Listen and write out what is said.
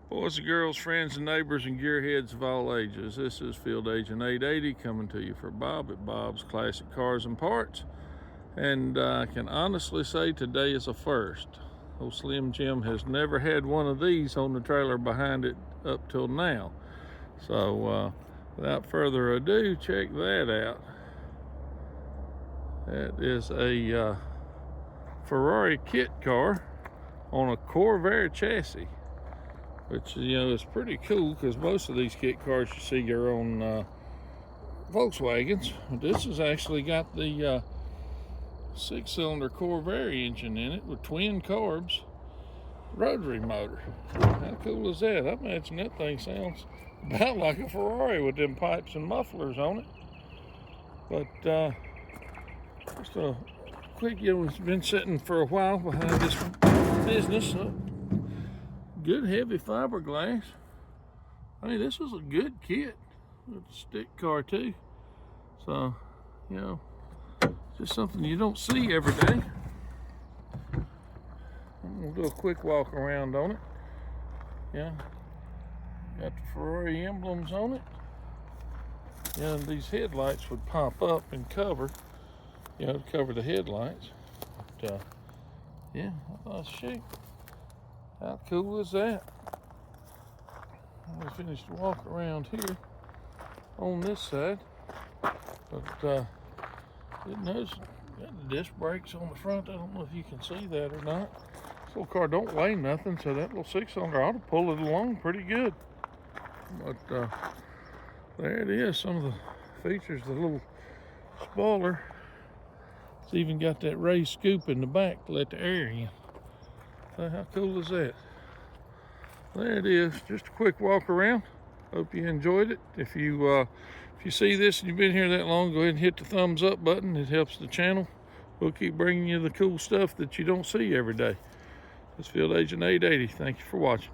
Boys and girls, friends and neighbors and gearheads of all ages, this is Field Agent 880 coming to you for Bob at Bob's Classic Cars and Parts. And I can honestly say today is a first. Old Slim Jim has never had one of these on the trailer behind it up till now. So without further ado, check that out. That is a Ferrari kit car on a Corvair chassis, which, you know, is pretty cool because most of these kit cars you see are on Volkswagens. This has actually got the 6-cylinder Corvair engine in it with twin carbs rotary motor. How cool is that? I imagine that thing sounds about like a Ferrari with them pipes and mufflers on it. But just a quick, you know, it's been sitting for a while behind this business. Good heavy fiberglass. I mean, this is a good kit. It's a stick car too. So, you know, just something you don't see every day. I'm gonna do a quick walk around on it. Yeah, got the Ferrari emblems on it. Yeah, and these headlights would pop up and cover, you know, to cover the headlights. But, yeah, I thought, shoot, how cool is that? I'm gonna finish the walk around here on this side. But didn't notice got the disc brakes on the front. I don't know if you can see that or not. This little car don't weigh nothing, so that little 6-cylinder ought to pull it along pretty good. But there it is, some of the features. The little spoiler, it's even got that raised scoop in the back to let the air in. So how cool is that? There it is, just a quick walk around. Hope you enjoyed it. If you see this and you've been here that long, go ahead and hit the thumbs up button. It helps the channel. We'll keep bringing you the cool stuff that you don't see every day. It's Field Agent 880. Thank you for watching.